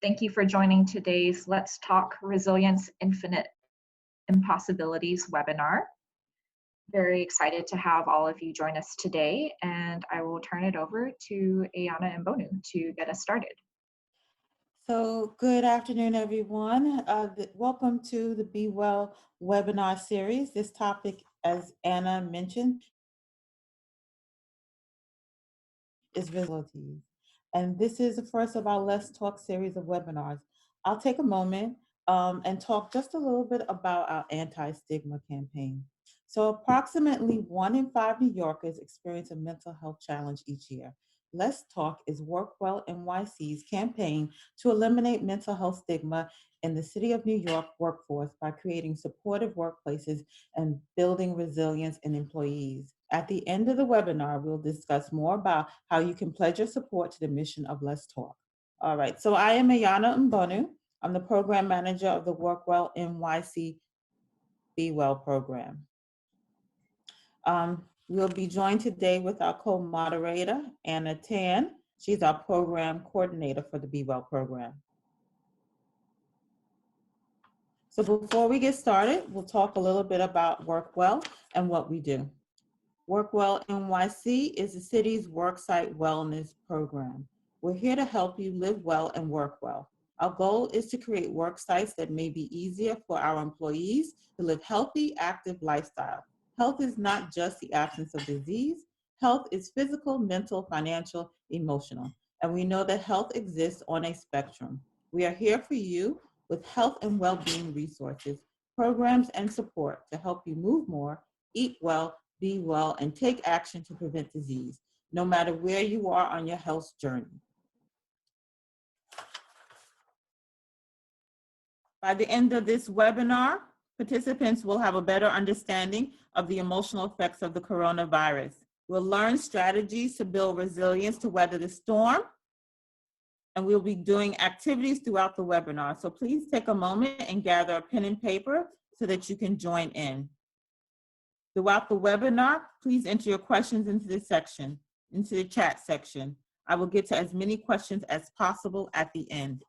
Thank you for joining today's Let's Talk Resilience Infinite Impossibilities webinar. Very excited to have all of you join us today, and I will turn it over to Ayana Mbonu to get us started. So good afternoon, everyone. Welcome to the Be Well webinar series. This topic, as Anna mentioned, is resilience. And this is the first of our Let's Talk series of webinars. I'll take a moment and talk just a little bit about our anti-stigma campaign. So approximately 1 in 5 New Yorkers experience a mental health challenge each year. Let's Talk is WorkWell NYC's campaign to eliminate mental health stigma in the City of New York workforce by creating supportive workplaces and building resilience in employees. At the end of the webinar, we'll discuss more about how you can pledge your support to the mission of Let's Talk. All right, so I am Ayana Mbonu. I'm the program manager of the WorkWell NYC Be Well program. We'll be joined today with our co-moderator, Anna Tan. She's our program coordinator for the Be Well program. So before we get started, we'll talk a little bit about WorkWell and what we do. WorkWell NYC is the city's worksite wellness program. We're here to help you live well and work well. Our goal is to create work sites that may be easier for our employees to live healthy, active lifestyle. Health is not just the absence of disease. Health is physical, mental, financial, emotional. And we know that health exists on a spectrum. We are here for you with health and well-being resources, programs, and support to help you move more, eat well, be well, and take action to prevent disease, no matter where you are on your health journey. By the end of this webinar, participants will have a better understanding of the emotional effects of the coronavirus. We'll learn strategies to build resilience to weather the storm, and we'll be doing activities throughout the webinar. So please take a moment and gather a pen and paper so that you can join in. Throughout the webinar, please enter your questions into the chat section. I will get to as many questions as possible at the end.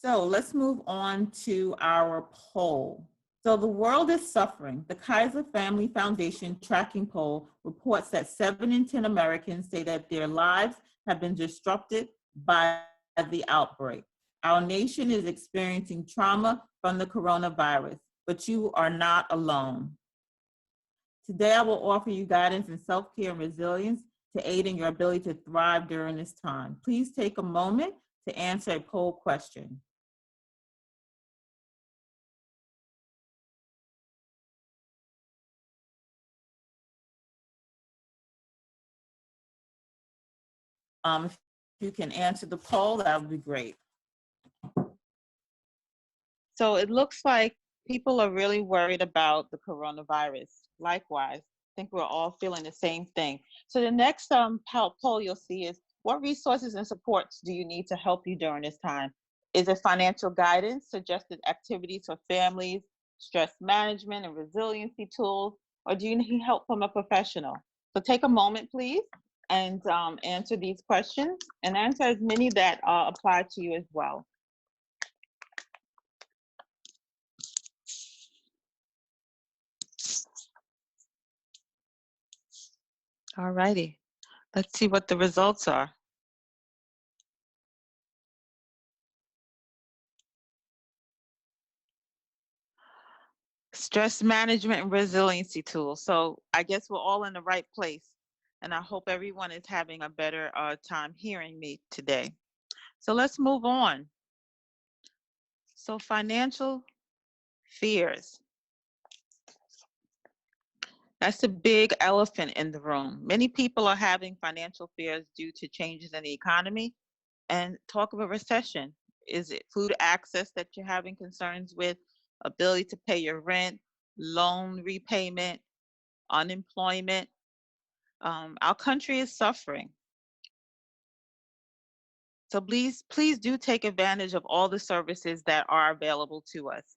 So let's move on to our poll. So the world is suffering. The Kaiser Family Foundation tracking poll reports that 7 in 10 Americans say that their lives have been disrupted by the outbreak. Our nation is experiencing trauma from the coronavirus, but you are not alone. Today, I will offer you guidance in self-care and resilience to aid in your ability to thrive during this time. Please take a moment to answer a poll question. If you can answer the poll, that would be great. So it looks like people are really worried about the coronavirus. Likewise, I think we're all feeling the same thing. So the next poll you'll see is, what resources and supports do you need to help you during this time? Is it financial guidance, suggested activities for families, stress management and resiliency tools, or do you need help from a professional? So take a moment, please, and answer these questions, and answer as many that apply to you as well. All righty, let's see what the results are. Stress management and resiliency tools. So I guess we're all in the right place, and I hope everyone is having a better time hearing me today. So let's move on. So financial fears. That's a big elephant in the room. Many people are having financial fears due to changes in the economy and talk of a recession. Is it food access that you're having concerns with, ability to pay your rent, loan repayment, unemployment? Our country is suffering. So please do take advantage of all the services that are available to us.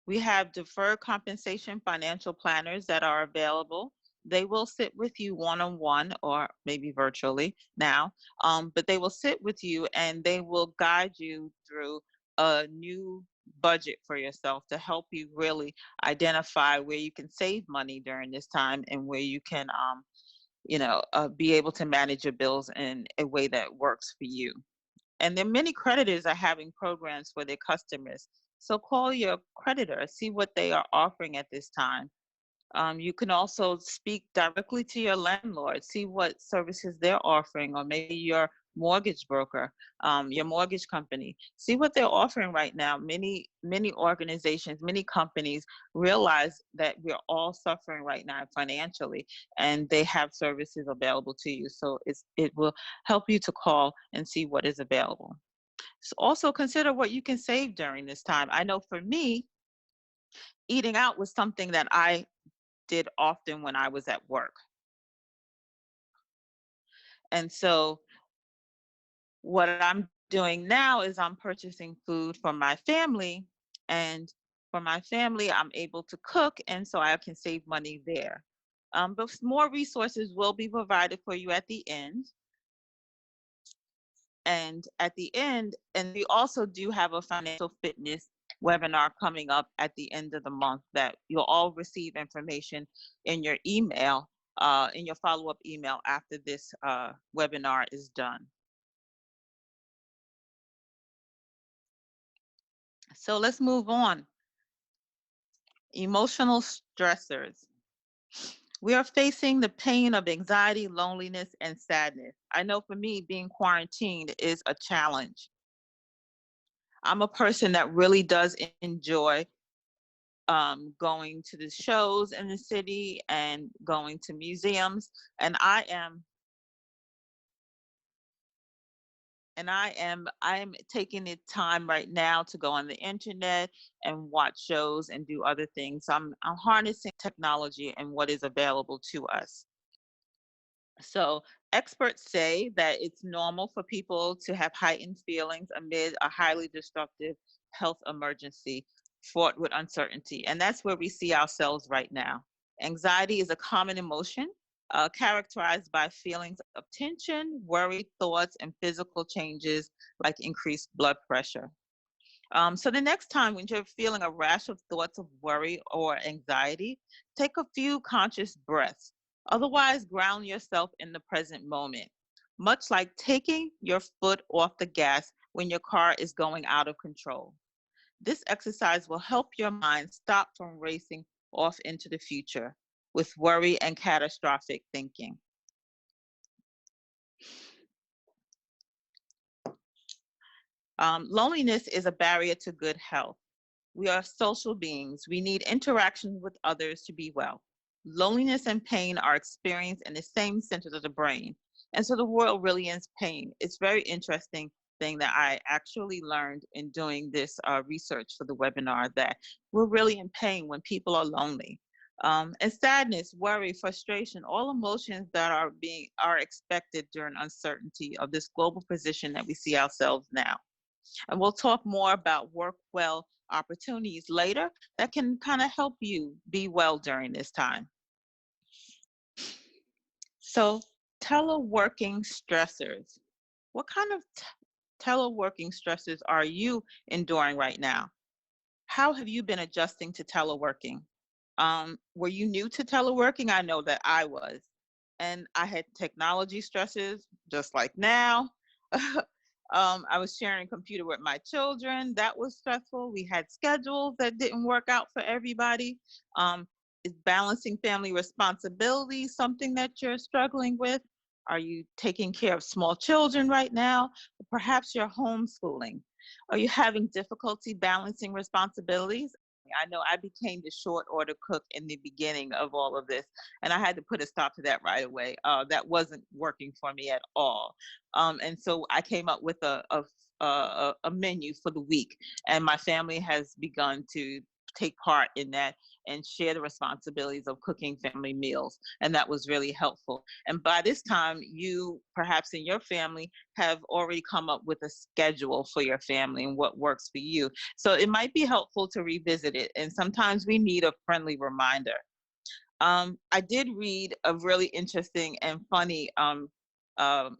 We have deferred compensation financial planners that are available. They will sit with you one-on-one or maybe virtually now, but they will sit with you and they will guide you through a new budget for yourself to help you really identify where you can save money during this time and where you can, be able to manage your bills in a way that works for you. And then many creditors are having programs for their customers. So call your creditor, see what they are offering at this time. You can also speak directly to your landlord, see what services they're offering, or maybe your mortgage broker, your mortgage company. See what they're offering right now. Many organizations, many companies realize that we're all suffering right now financially, and they have services available to you. So it will help you to call and see what is available. So also consider what you can save during this time. I know for me, eating out was something that I did often when I was at work. And so what I'm doing now is I'm purchasing food for my family, and for my family, I'm able to cook, and so I can save money there. But more resources will be provided for you at the end. And we also do have a financial fitness webinar coming up at the end of the month that you'll all receive information in your email, in your follow-up email after this webinar is done. So let's move on. Emotional stressors. We are facing the pain of anxiety, loneliness, and sadness. I know for me, being quarantined is a challenge. I'm a person that really does enjoy going to the shows in the city and going to museums, and I am taking the time right now to go on the internet and watch shows and do other things. So I'm harnessing technology and what is available to us. So experts say that it's normal for people to have heightened feelings amid a highly disruptive health emergency fraught with uncertainty. And that's where we see ourselves right now. Anxiety is a common emotion characterized by feelings of tension, worry, thoughts, and physical changes like increased blood pressure. So the next time when you're feeling a rash of thoughts of worry or anxiety, take a few conscious breaths. Otherwise, ground yourself in the present moment, much like taking your foot off the gas when your car is going out of control. This exercise will help your mind stop from racing off into the future with worry and catastrophic thinking. Loneliness is a barrier to good health. We are social beings. We need interaction with others to be well. Loneliness and pain are experienced in the same centers of the brain. And so the world really is pain. It's very interesting thing that I actually learned in doing this research for the webinar, that we're really in pain when people are lonely. And sadness, worry, frustration, all emotions that are expected during uncertainty of this global position that we see ourselves now. And we'll talk more about WorkWell opportunities later that can kind of help you be well during this time. So, teleworking stressors. What kind of teleworking stressors are you enduring right now? How have you been adjusting to teleworking? Were you new to teleworking? I know that I was. And I had technology stresses just like now. I was sharing a computer with my children. That was stressful. We had schedules that didn't work out for everybody. Is balancing family responsibilities something that you're struggling with? Are you taking care of small children right now? Perhaps you're homeschooling. Are you having difficulty balancing responsibilities? I know I became the short order cook in the beginning of all of this, and I had to put a stop to that right away. That wasn't working for me at all. And so I came up with a menu for the week, and my family has begun to take part in that and share the responsibilities of cooking family meals. And that was really helpful. And by this time, you perhaps in your family have already come up with a schedule for your family and what works for you. So it might be helpful to revisit it. And sometimes we need a friendly reminder. I did read a really interesting and funny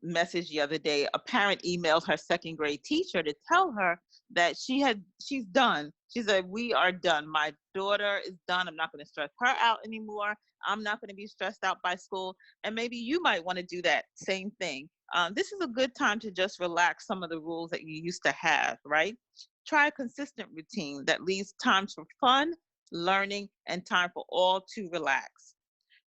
message the other day. A parent emailed her second grade teacher to tell her that she's done. She said, "We are done. My daughter is done. I'm not going to stress her out anymore. I'm not going to be stressed out by school." And maybe you might want to do that same thing. This is a good time to just relax some of the rules that you used to have, right? Try a consistent routine that leaves times for fun, learning, and time for all to relax.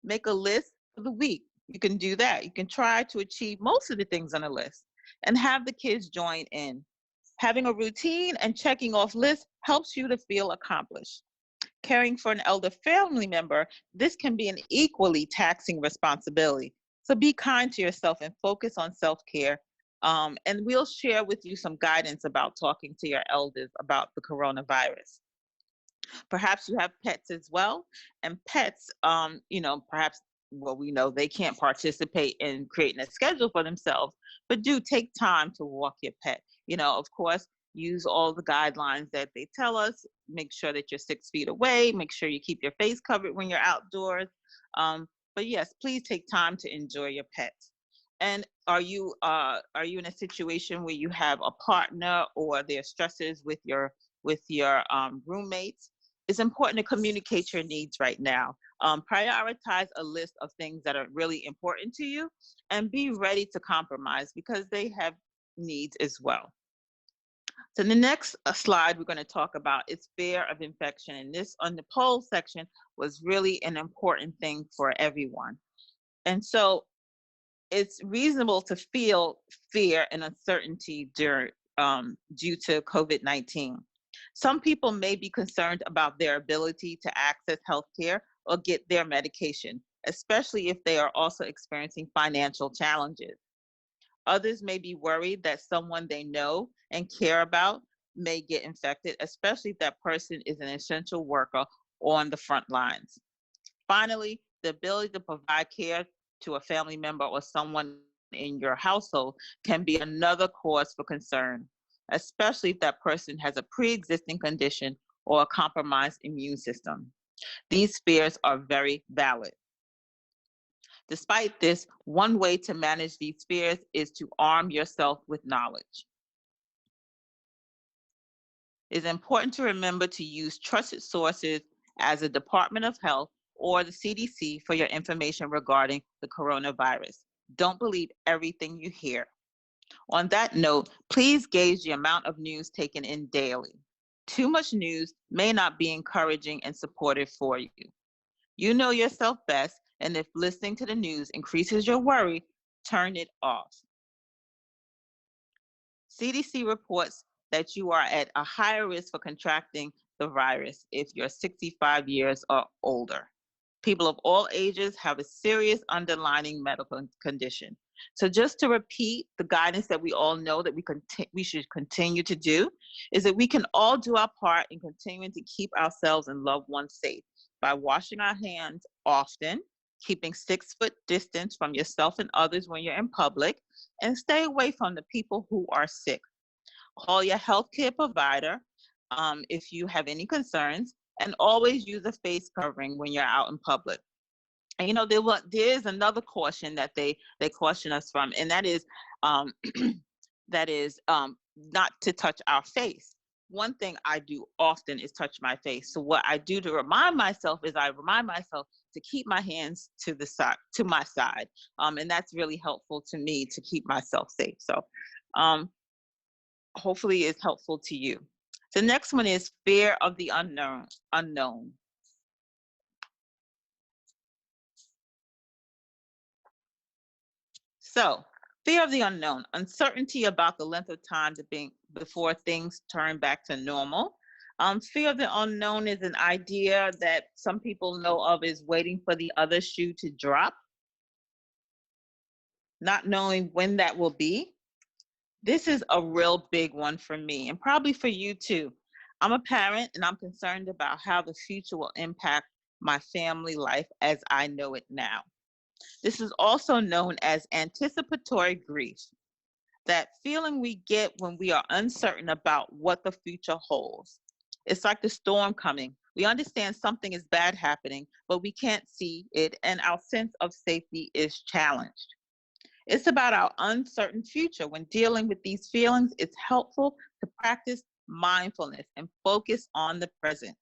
Make a list for the week. You can do that. You can try to achieve most of the things on the list and have the kids join in. Having a routine and checking off lists helps you to feel accomplished. Caring for an elder family member, this can be an equally taxing responsibility. So be kind to yourself and focus on self-care. And we'll share with you some guidance about talking to your elders about the coronavirus. Perhaps you have pets as well, and pets, perhaps, well, we know they can't participate in creating a schedule for themselves, but do take time to walk your pet. Of course, use all the guidelines that they tell us. Make sure that you're 6 feet away. Make sure you keep your face covered when you're outdoors. But yes, please take time to enjoy your pets. And are you in a situation where you have a partner or there are stresses with your roommates? It's important to communicate your needs right now. Prioritize a list of things that are really important to you and be ready to compromise because they have needs as well. So the next slide we're going to talk about is fear of infection. And this on the poll section was really an important thing for everyone. And so it's reasonable to feel fear and uncertainty due to COVID-19. Some people may be concerned about their ability to access healthcare or get their medication, especially if they are also experiencing financial challenges. Others may be worried that someone they know and care about may get infected, especially if that person is an essential worker on the front lines. Finally, the ability to provide care to a family member or someone in your household can be another cause for concern, especially if that person has a pre-existing condition or a compromised immune system. These fears are very valid. Despite this, one way to manage these fears is to arm yourself with knowledge. It's important to remember to use trusted sources as the Department of Health or the CDC for your information regarding the coronavirus. Don't believe everything you hear. On that note, please gauge the amount of news taken in daily. Too much news may not be encouraging and supportive for you. You know yourself best, and if listening to the news increases your worry, turn it off. CDC reports that you are at a higher risk for contracting the virus if you're 65 years or older. People of all ages have a serious underlying medical condition. So just to repeat the guidance that we all know that we should continue to do is that we can all do our part in continuing to keep ourselves and loved ones safe by washing our hands often, keeping 6-foot distance from yourself and others when you're in public, and stay away from the people who are sick. Call your healthcare provider if you have any concerns, and always use a face covering when you're out in public. And there is another caution that they caution us from, and that is not to touch our face. One thing I do often is touch my face. So what I do to remind myself is I remind myself to keep my hands to my side, and that's really helpful to me to keep myself safe. So hopefully it's helpful to you. The next one is fear of the unknown. So, fear of the unknown, uncertainty about the length of time before things turn back to normal. Fear of the unknown is an idea that some people know of as waiting for the other shoe to drop, not knowing when that will be. This is a real big one for me, and probably for you too. I'm a parent, and I'm concerned about how the future will impact my family life as I know it now. This is also known as anticipatory grief, that feeling we get when we are uncertain about what the future holds. It's like the storm coming. We understand something is bad happening, but we can't see it, and our sense of safety is challenged. It's about our uncertain future. When dealing with these feelings, it's helpful to practice mindfulness and focus on the present.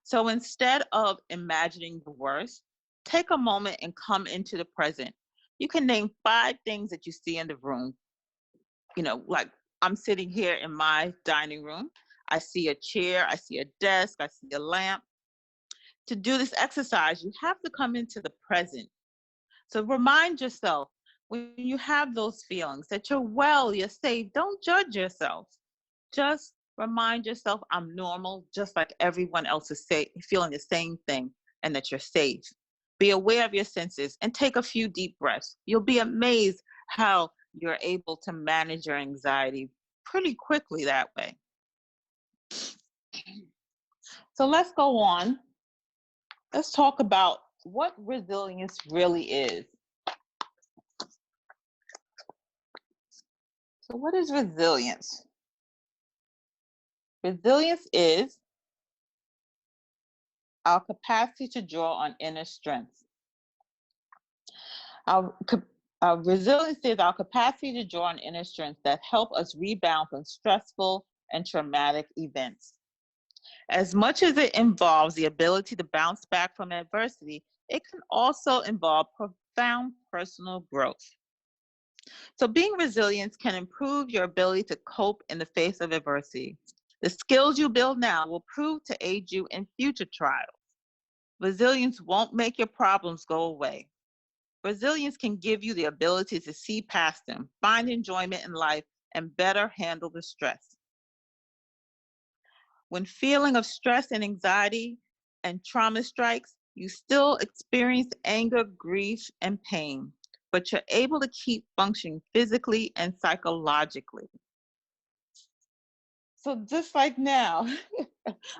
So instead of imagining the worst, take a moment and come into the present. You can name 5 things that you see in the room. Like I'm sitting here in my dining room. I see a chair, I see a desk, I see a lamp. To do this exercise, you have to come into the present. So remind yourself when you have those feelings that you're well, you're safe. Don't judge yourself. Just remind yourself, I'm normal, just like everyone else is feeling the same thing, and that you're safe. Be aware of your senses and take a few deep breaths. You'll be amazed how you're able to manage your anxiety pretty quickly that way. So let's go on. Let's talk about what resilience really is. So what is resilience? Resilience is our capacity to draw on inner strength. Our resilience is our capacity to draw on inner strength that help us rebound from stressful and traumatic events. As much as it involves the ability to bounce back from adversity, it can also involve profound personal growth. So being resilient can improve your ability to cope in the face of adversity. The skills you build now will prove to aid you in future trials. Resilience won't make your problems go away. Resilience can give you the ability to see past them, find enjoyment in life, and better handle the stress. When feeling of stress and anxiety and trauma strikes, you still experience anger, grief, and pain, but you're able to keep functioning physically and psychologically. So just like now,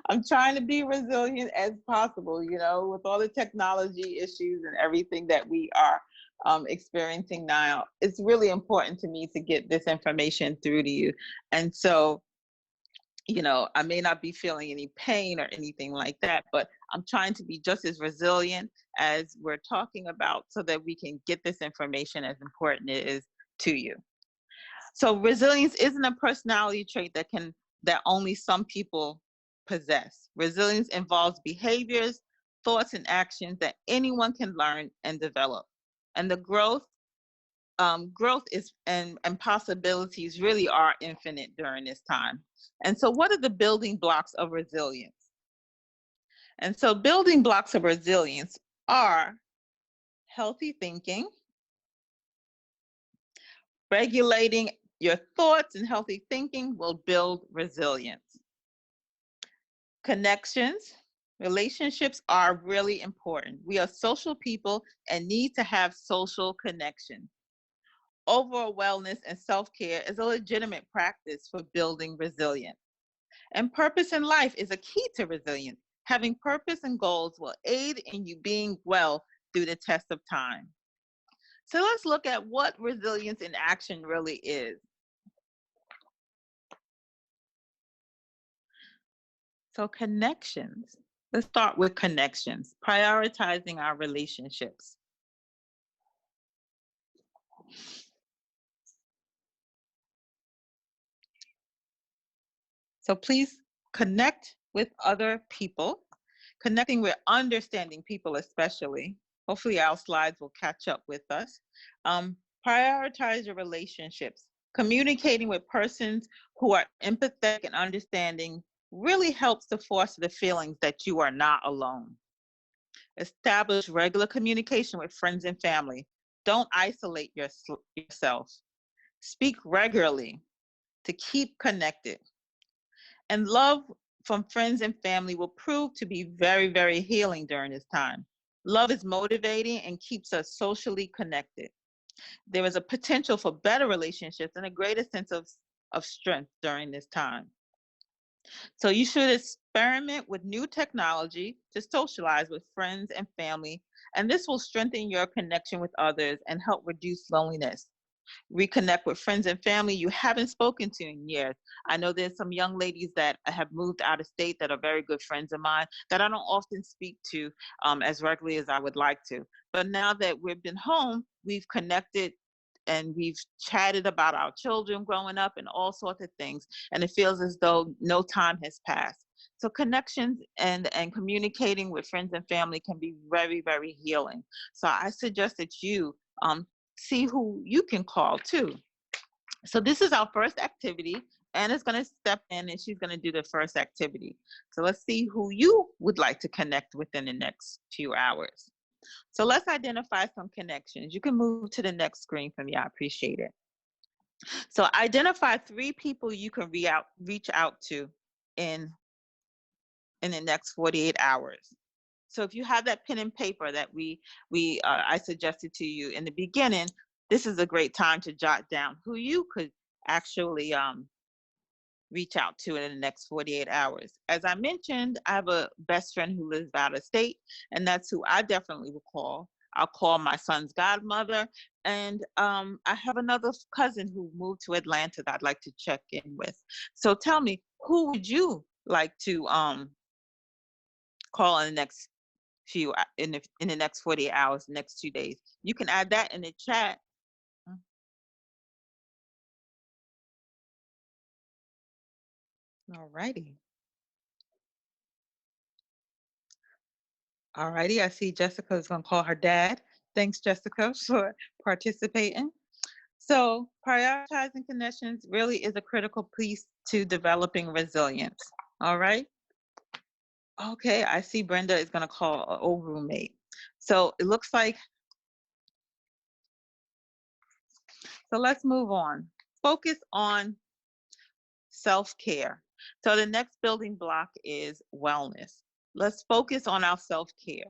I'm trying to be resilient as possible, with all the technology issues and everything that we are experiencing now. It's really important to me to get this information through to you. And so, I may not be feeling any pain or anything like that, but I'm trying to be just as resilient as we're talking about so that we can get this information as important it is to you. So resilience isn't a personality trait that only some people possess. Resilience involves behaviors, thoughts, and actions that anyone can learn and develop. And the growth is and possibilities really are infinite during this time. And so what are the building blocks of resilience? And so building blocks of resilience are healthy thinking, regulating your thoughts, and healthy thinking will build resilience. Connections, relationships are really important. We are social people and need to have social connection. Overall wellness and self-care is a legitimate practice for building resilience. And purpose in life is a key to resilience. Having purpose and goals will aid in you being well through the test of time. So let's look at what resilience in action really is. So connections. Let's start with connections, prioritizing our relationships. So please connect with other people, connecting with understanding people especially. Hopefully our slides will catch up with us. Prioritize your relationships. Communicating with persons who are empathetic and understanding really helps to foster the feelings that you are not alone. Establish regular communication with friends and family. Don't isolate yourself. Speak regularly to keep connected. And love from friends and family will prove to be very, very healing during this time. Love is motivating and keeps us socially connected. There is a potential for better relationships and a greater sense of strength during this time. So you should experiment with new technology to socialize with friends and family, and this will strengthen your connection with others and help reduce loneliness. Reconnect with friends and family you haven't spoken to in years. I know there's some young ladies that have moved out of state that are very good friends of mine that I don't often speak to as regularly as I would like to. But now that we've been home, we've connected and we've chatted about our children growing up and all sorts of things. And it feels as though no time has passed. So connections and communicating with friends and family can be very, very healing. So I suggest that you see who you can call too. So this is our first activity. Anna's going to step in and she's going to do the first activity. So let's see who you would like to connect with in the next few hours. So let's identify some connections. You can move to the next screen for me. I appreciate it. So identify 3 people you can reach out to in the next 48 hours. So if you have that pen and paper that I suggested to you in the beginning, this is a great time to jot down who you could actually reach out to in the next 48 hours. As I mentioned, I have a best friend who lives out of state, and that's who I definitely will call. I'll call my son's godmother, and I have another cousin who moved to Atlanta that I'd like to check in with. So tell me, who would you like to call in the next in the next 48 hours, next 2 days? You can add that in the chat. All righty. All righty, I see Jessica is going to call her dad. Thanks, Jessica, for participating. So prioritizing connections really is a critical piece to developing resilience. All right. Okay, I see Brenda is going to call an old roommate. So it looks like, so let's move on. Focus on self-care. So the next building block is wellness. Let's focus on our self-care.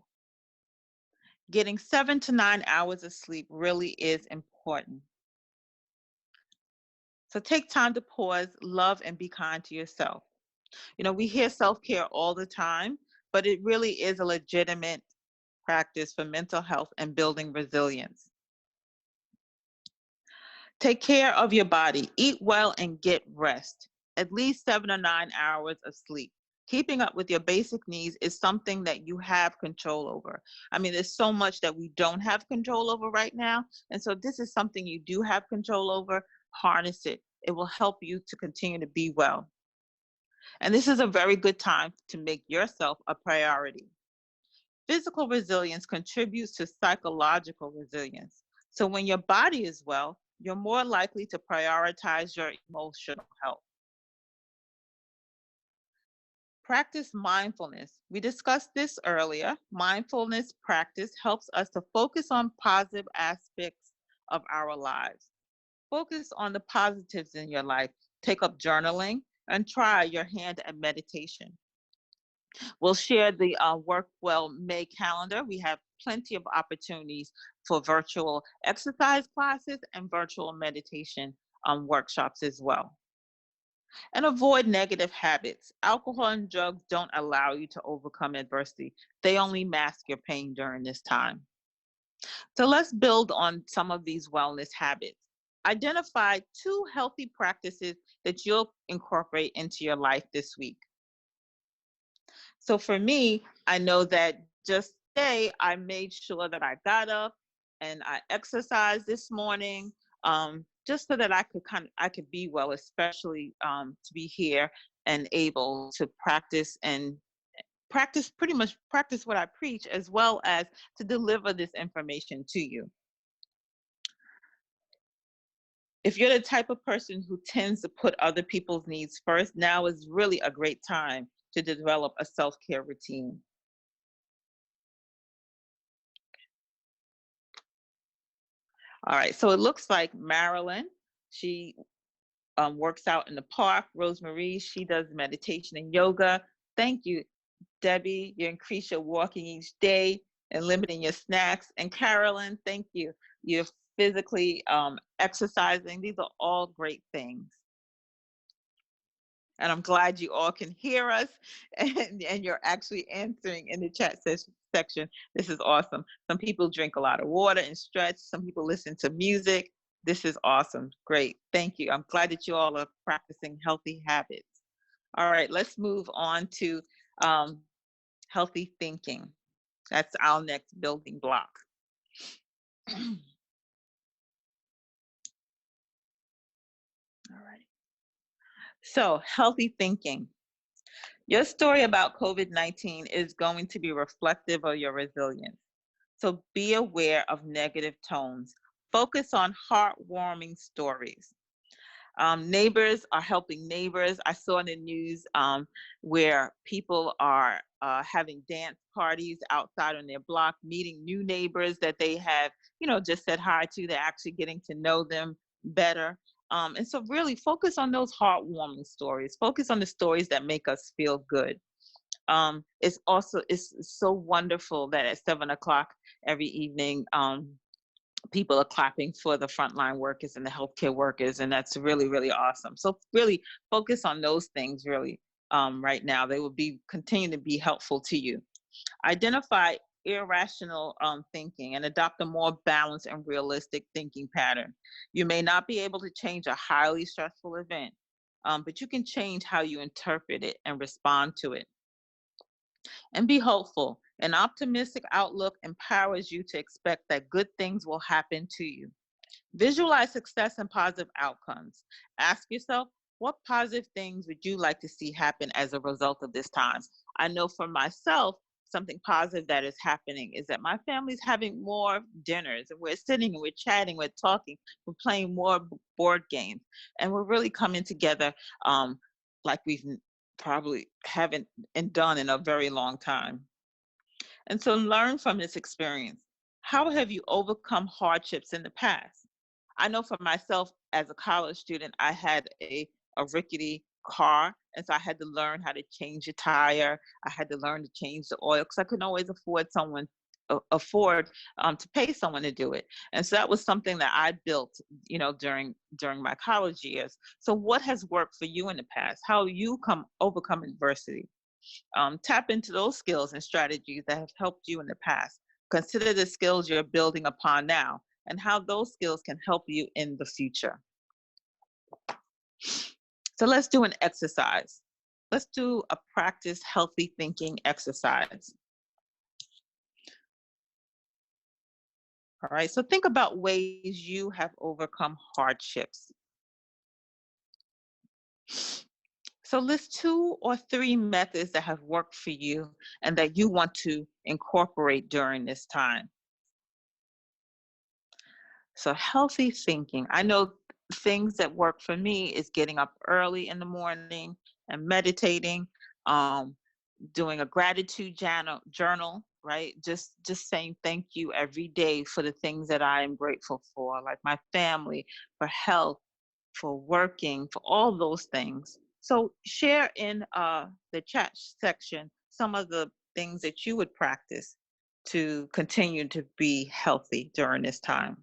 Getting 7 to 9 hours of sleep really is important. So take time to pause, love, and be kind to yourself. You know, we hear self-care all the time, but it really is a legitimate practice for mental health and building resilience. Take care of your body, eat well, and get rest. At least 7 or 9 hours of sleep. Keeping up with your basic needs is something that you have control over. I mean, there's so much that we don't have control over right now. And so this is something you do have control over. Harness it. It will help you to continue to be well. And this is a very good time to make yourself a priority. Physical resilience contributes to psychological resilience. So when your body is well, you're more likely to prioritize your emotional health. Practice mindfulness. We discussed this earlier. Mindfulness practice helps us to focus on positive aspects of our lives. Focus on the positives in your life. Take up journaling and try your hand at meditation. We'll share the WorkWell May calendar. We have plenty of opportunities for virtual exercise classes and virtual meditation workshops as well. And avoid negative habits. Alcohol and drugs don't allow you to overcome adversity. They only mask your pain during this time. So let's build on some of these wellness habits. Identify 2 healthy practices that you'll incorporate into your life this week. So for me, I know that just today I made sure that I got up and I exercised this morning, just so that I could be well, especially to be here and able to practice pretty much practice what I preach, as well as to deliver this information to you. If you're the type of person who tends to put other people's needs first, now is really a great time to develop a self-care routine. All right, so it looks like Marilyn, she works out in the park. Rosemary, she does meditation and yoga. Thank you, Debbie. You increase your walking each day and limiting your snacks. And Carolyn, thank you. You're physically exercising. These are all great things. And I'm glad you all can hear us and you're actually answering in the chat section. This is awesome. Some people drink a lot of water and stretch. Some people listen to music. This is awesome. Great. Thank you. I'm glad that you all are practicing healthy habits. All right, let's move on to um, healthy thinking. That's our next building block. All right. So, healthy thinking. Your story about COVID-19 is going to be reflective of your resilience. So, be aware of negative tones. Focus on heartwarming stories. Neighbors are helping neighbors. I saw in the news where people are having dance parties outside on their block, meeting new neighbors that they have, just said hi to. They're actually getting to know them better. And so really focus on those heartwarming stories. Focus on the stories that make us feel good. It's so wonderful that at 7 o'clock every evening, people are clapping for the frontline workers and the healthcare workers, and that's really, really awesome. So really focus on those things really right now. They will continue to be helpful to you. Identify irrational thinking and adopt a more balanced and realistic thinking pattern. You may not be able to change a highly stressful event, but you can change how you interpret it and respond to it. And be hopeful. An optimistic outlook empowers you to expect that good things will happen to you. Visualize success and positive outcomes. Ask yourself, what positive things would you like to see happen as a result of this time? I know for myself, something positive that is happening is that my family's having more dinners, and we're sitting and we're chatting, we're talking, we're playing more board games, and we're really coming together like we've probably haven't and done in a very long time. And so learn from this experience. How have you overcome hardships in the past? I know for myself as a college student, I had a rickety car. And so I had to learn how to change a tire. I had to learn to change the oil because I couldn't always afford to pay someone to do it. And so that was something that I built, during my college years. So what has worked for you in the past? How you overcome adversity? Tap into those skills and strategies that have helped you in the past. Consider the skills you're building upon now and how those skills can help you in the future. So let's do an exercise. Let's do a practice healthy thinking exercise. All right, so think about ways you have overcome hardships. So list 2 or 3 methods that have worked for you and that you want to incorporate during this time. So healthy thinking. I know things that work for me is getting up early in the morning and meditating, doing a gratitude journal, right? Just saying thank you every day for the things that I am grateful for, like my family, for health, for working, for all those things. So share in the chat section some of the things that you would practice to continue to be healthy during this time.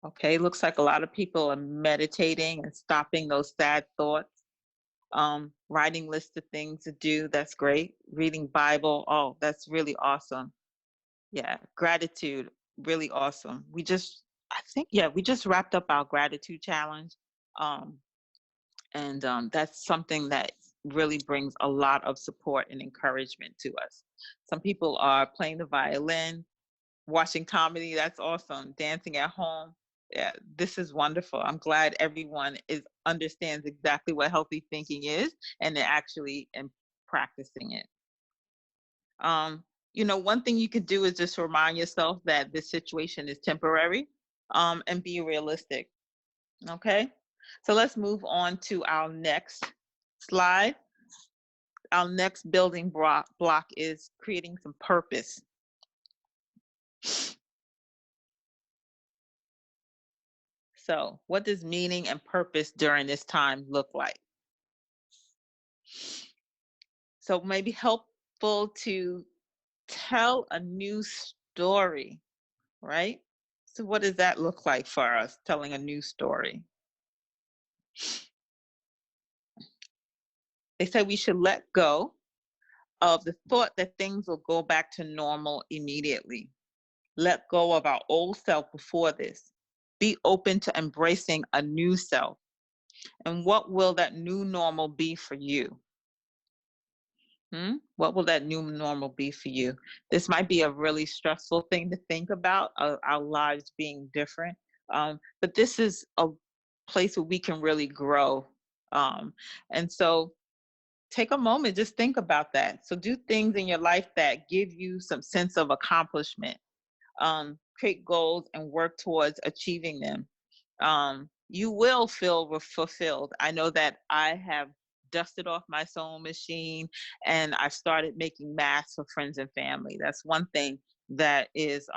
Okay, looks like a lot of people are meditating and stopping those sad thoughts. Writing lists of things to do, that's great. Reading Bible, oh, that's really awesome. Yeah, gratitude, really awesome. We just wrapped up our gratitude challenge. And that's something that really brings a lot of support and encouragement to us. Some people are playing the violin, watching comedy, that's awesome. Dancing at home. Yeah, this is wonderful. I'm glad everyone understands exactly what healthy thinking is and they're actually practicing it. One thing you could do is just remind yourself that this situation is temporary, and be realistic. Okay, so let's move on to our next slide. Our next building block is creating some purpose. So what does meaning and purpose during this time look like? So maybe helpful to tell a new story, right? So what does that look like for us, telling a new story? They say we should let go of the thought that things will go back to normal immediately. let go of our old self before this. Be open to embracing a new self. And what will that new normal be for you? What will that new normal be for you? This might be a really stressful thing to think about, our lives being different. But this is a place where we can really grow. And so take a moment, just think about that. So do things in your life that give you some sense of accomplishment. Create goals and work towards achieving them. You will feel fulfilled. I know that I have dusted off my sewing machine and I've started making masks for friends and family. That's one thing that is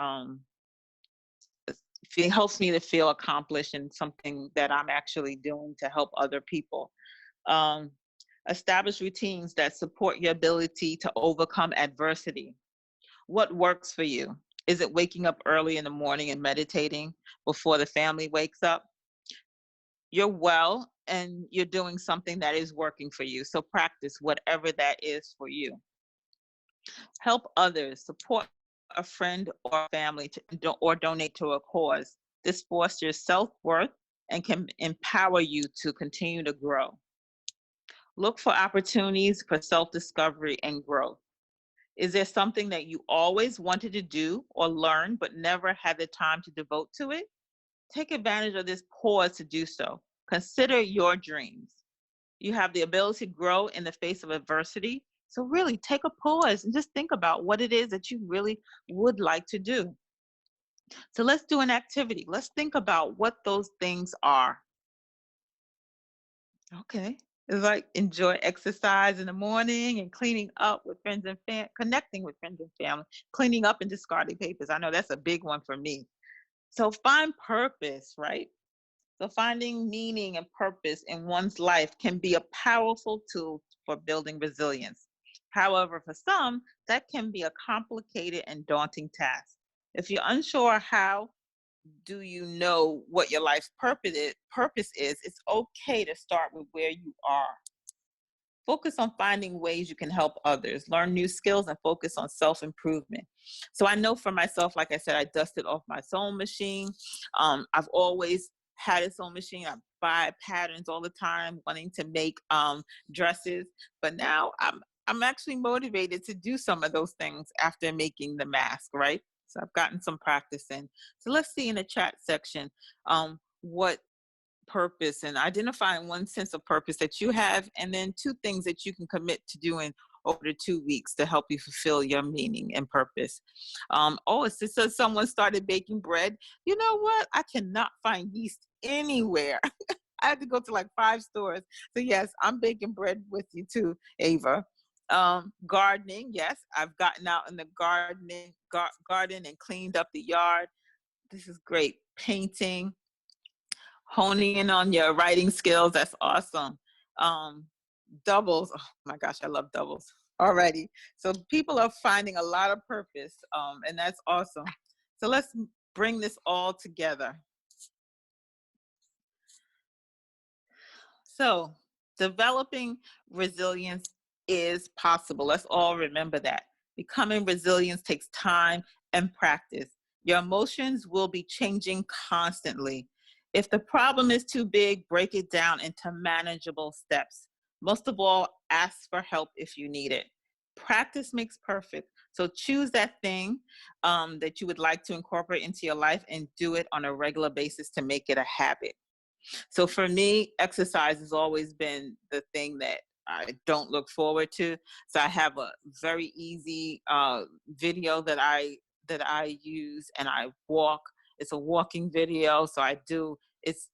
it helps me to feel accomplished and something that I'm actually doing to help other people. Um, Establish routines that support your ability to overcome adversity. What works for you? Is it waking up early in the morning and meditating before the family wakes up? You're well and you're doing something that is working for you. So practice whatever that is for you. Help others, support a friend or family or donate to a cause. This fosters self-worth and can empower you to continue to grow. Look for opportunities for self-discovery and growth. Is there something that you always wanted to do or learn but never had the time to devote to it? Take advantage of this pause to do so. Consider your dreams. You have the ability to grow in the face of adversity. So really take a pause and just think about what it is that you really would like to do. So let's do an activity. Let's think about what those things are. Okay. It's like enjoy exercise in the morning and cleaning up with friends and connecting with friends and family, cleaning up and discarding papers. I know that's a big one for me. So find purpose, right? So finding meaning and purpose in one's life can be a powerful tool for building resilience. However, for some, that can be a complicated and daunting task. If you're unsure how do you know what your life's purpose is, it's okay to start with where you are. Focus on finding ways you can help others, learn new skills, and focus on self-improvement. So I know for myself, like I said, I dusted off my sewing machine. I've always had a sewing machine. I buy patterns all the time, wanting to make dresses. But now I'm actually motivated to do some of those things after making the mask, right? So I've gotten some practice in. So let's see in the chat section what purpose and identifying one sense of purpose that you have, and then 2 things that you can commit to doing over the 2 weeks to help you fulfill your meaning and purpose. It says someone started baking bread. You know what? I cannot find yeast anywhere. I had to go to like 5 stores. So yes, I'm baking bread with you too, Ava. Gardening, yes, I've gotten out in the garden and cleaned up the yard. This is great. Painting, honing in on your writing skills. That's awesome. Doubles. Oh my gosh, I love doubles already. So people are finding a lot of purpose, and that's awesome. So let's bring this all together. So developing resilience is possible. Let's all remember that. Becoming resilient takes time and practice. Your emotions will be changing constantly. If the problem is too big, break it down into manageable steps. Most of all, ask for help if you need it. Practice makes perfect. So choose that thing that you would like to incorporate into your life and do it on a regular basis to make it a habit. So for me, exercise has always been the thing that I don't look forward to. So I have a very easy video that I use, and I walk. It's a walking video. So I do. It's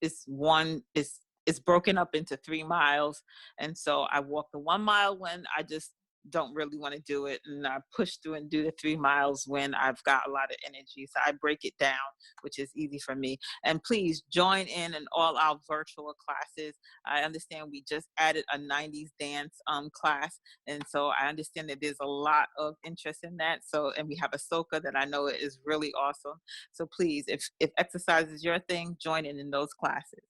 broken up into 3 miles, and so I walk the 1 mile when I just don't really want to do it, and I push through and do the 3 miles when I've got a lot of energy. So I break it down, which is easy for me. And please join in all our virtual classes. I understand we just added a 90s dance class, and so I understand that there's a lot of interest in that. So, and we have a soca that I know is really awesome. So please, if exercise is your thing, join in those classes.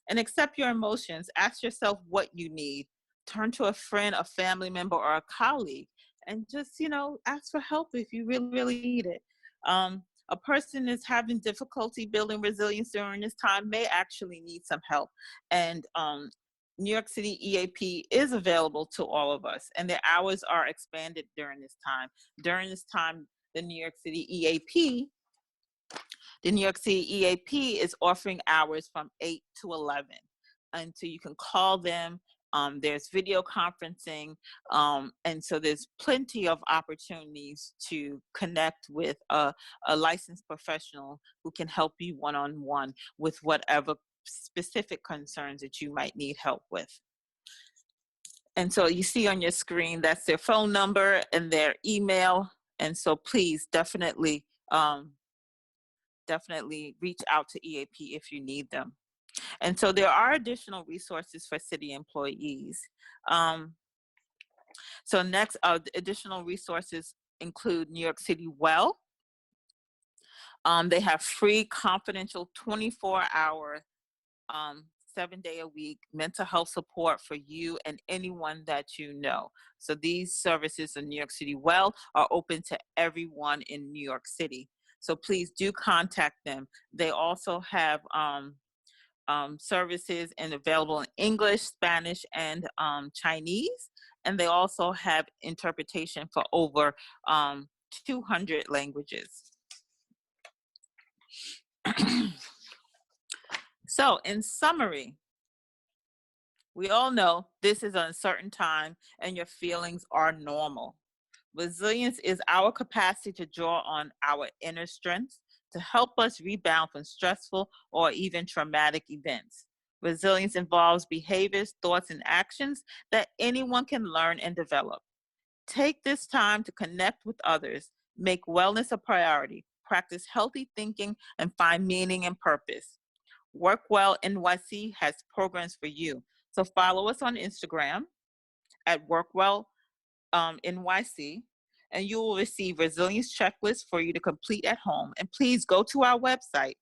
And accept your emotions. Ask yourself what you need. Turn to a friend, a family member, or a colleague, and just, ask for help if you really, really need it. A person is having difficulty building resilience during this time may actually need some help. And New York City EAP is available to all of us, and their hours are expanded during this time. During this time, the New York City EAP is offering hours from 8 to 11. And so you can call them. There's video conferencing. And so there's plenty of opportunities to connect with a licensed professional who can help you one-on-one with whatever specific concerns that you might need help with. And so you see on your screen, that's their phone number and their email. And so please definitely reach out to EAP if you need them. And so there are additional resources for city employees. So next, additional resources include New York City Well. They have free, confidential, 24-hour, 7-day-a-week mental health support for you and anyone that you know. So these services in New York City Well are open to everyone in New York City. So please do contact them. They also have services and available in English, Spanish, and Chinese. And they also have interpretation for over 200 languages. So in summary, we all know this is an uncertain time and your feelings are normal. Resilience is our capacity to draw on our inner strengths to help us rebound from stressful or even traumatic events. Resilience involves behaviors, thoughts, and actions that anyone can learn and develop. Take this time to connect with others, make wellness a priority, practice healthy thinking, and find meaning and purpose. WorkWell NYC has programs for you. So follow us on Instagram at WorkWell NYC, and you will receive resilience checklists for you to complete at home. And please go to our website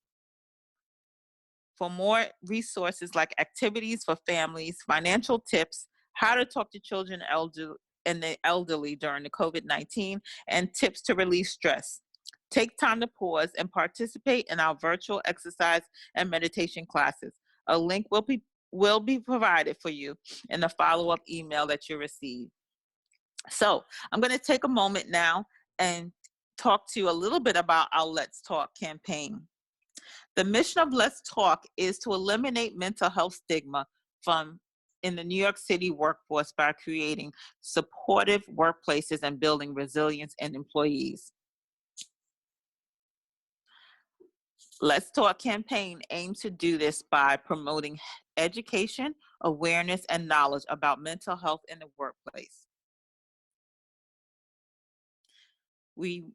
for more resources like activities for families, financial tips, how to talk to children and the elderly during the COVID-19, and tips to release stress. Take time to pause and participate in our virtual exercise and meditation classes. A link will be provided for you in the follow-up email that you receive. So I'm going to take a moment now and talk to you a little bit about our Let's Talk campaign. The mission of Let's Talk is to eliminate mental health stigma in the New York City workforce by creating supportive workplaces and building resilience in employees. Let's Talk campaign aims to do this by promoting education, awareness, and knowledge about mental health in the workplace. We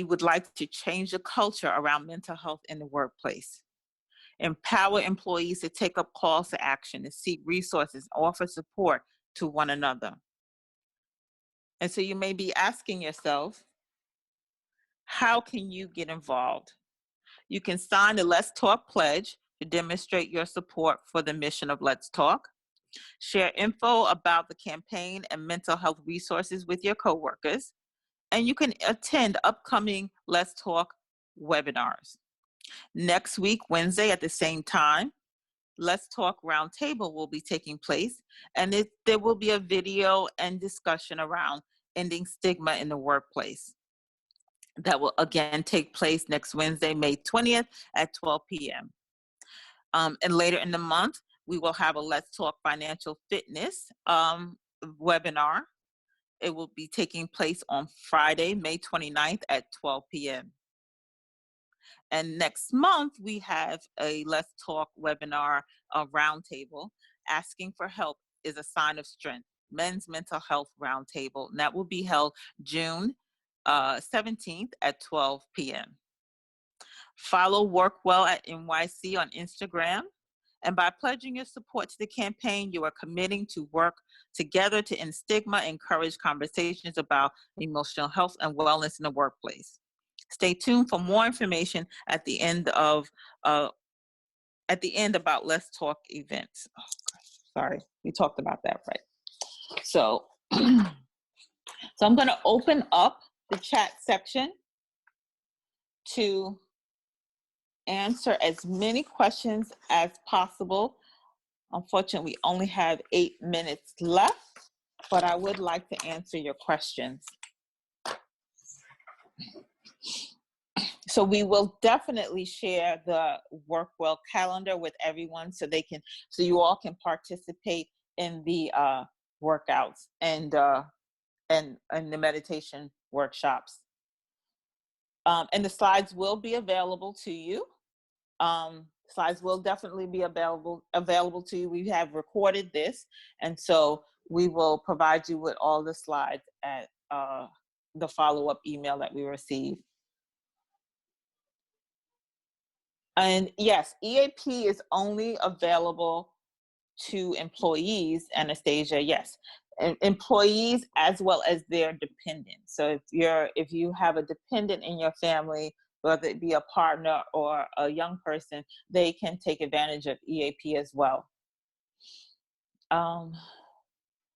would like to change the culture around mental health in the workplace. Empower employees to take up calls to action, to seek resources, offer support to one another. And so you may be asking yourself, how can you get involved? You can sign the Let's Talk pledge to demonstrate your support for the mission of Let's Talk. Share info about the campaign and mental health resources with your coworkers. And you can attend upcoming Let's Talk webinars. Next week, Wednesday at the same time, Let's Talk Roundtable will be taking place, and there will be a video and discussion around ending stigma in the workplace. That will again take place next Wednesday, May 20th at 12 p.m. And later in the month, we will have a Let's Talk Financial Fitness webinar. It will be taking place on Friday, May 29th at 12 p.m. And next month, we have a Let's Talk webinar roundtable. Asking for help is a sign of strength. Men's Mental Health Roundtable. And that will be held June 17th at 12 p.m. Follow WorkWell at NYC on Instagram. And by pledging your support to the campaign, you are committing to work together to end stigma, encourage conversations about emotional health and wellness in the workplace. Stay tuned for more information at the end about Let's Talk events. Oh, gosh, sorry, we talked about that, right? So, so I'm going to open up the chat section. to answer as many questions as possible. Unfortunately, we only have 8 minutes left, but I would like to answer your questions. So we will definitely share the WorkWell calendar with everyone so you all can participate in the workouts and the meditation workshops. And the slides will be available to you. Slides will definitely be available to you. We have recorded this, and so we will provide you with all the slides at the follow-up email that we receive. And yes, EAP is only available to employees, Anastasia, yes. Employees as well as their dependents. So if you have a dependent in your family, whether it be a partner or a young person, they can take advantage of EAP as well.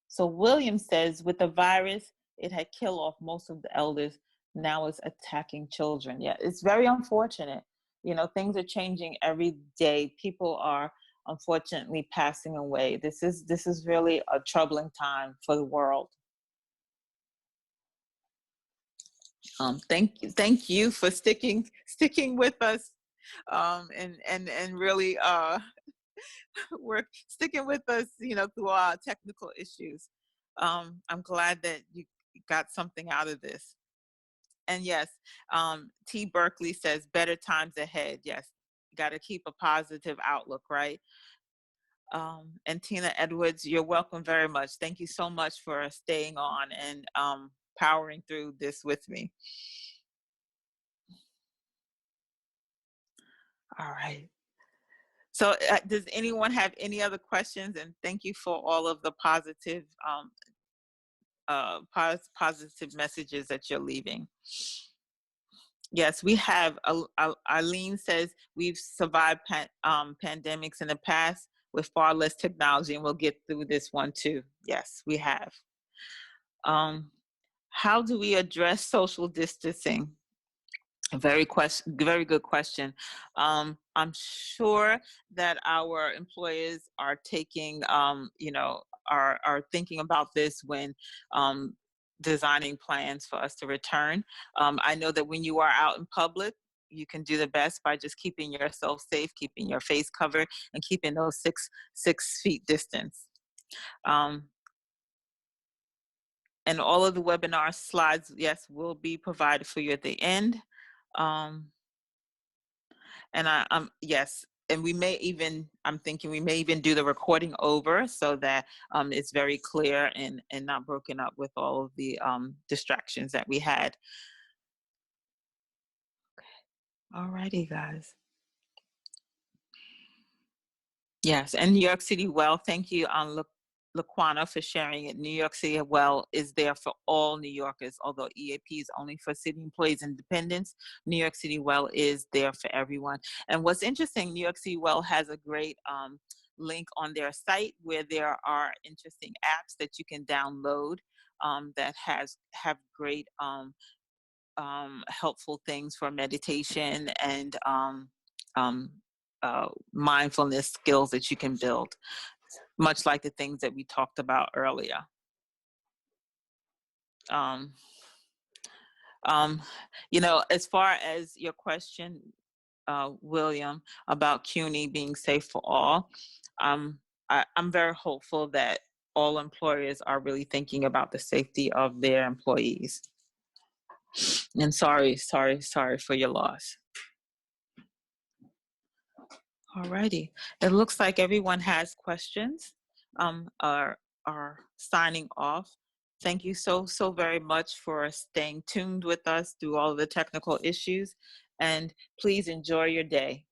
So William says, with the virus, it had killed off most of the elders. Now it's attacking children. Yeah, it's very unfortunate. You know, things are changing every day. People are unfortunately passing away. This is really a troubling time for the world. Thank you for sticking with us, and really we're sticking with us, you know, through our technical issues. I'm glad that you got something out of this. And yes, T. Berkeley says, better times ahead. Yes, got to keep a positive outlook, right? And Tina Edwards, you're welcome very much. Thank you so much for staying on and powering through this with me. All right. So does anyone have any other questions? And thank you for all of the positive positive messages that you're leaving. Yes, we have. Eileen says we've survived pandemics in the past with far less technology, and we'll get through this one too. Yes, we have. How do we address social distancing? Very good question. I'm sure that our employers are taking, you know, are thinking about this when designing plans for us to return. I know that when you are out in public, you can do the best by just keeping yourself safe, keeping your face covered, and keeping those six feet distance. And all of the webinar slides, yes, will be provided for you at the end. And yes, and we may even, I'm thinking we may even do the recording over so that it's very clear and not broken up with all of the distractions that we had. Okay. All righty, guys. Yes, and New York City Well, thank you, Laquana, for sharing it. New York City Well is there for all New Yorkers, although EAP is only for city employees and dependents. New York City Well is there for everyone. And what's interesting, New York City Well has a great link on their site where there are interesting apps that you can download that have great helpful things for meditation and mindfulness skills that you can build, much like the things that we talked about earlier. You know, as far as your question, William, about CUNY being safe for all, I'm very hopeful that all employers are really thinking about the safety of their employees. And sorry for your loss. Alrighty, it looks like everyone has questions. Are signing off. Thank you so very much for staying tuned with us through all of the technical issues, and please enjoy your day.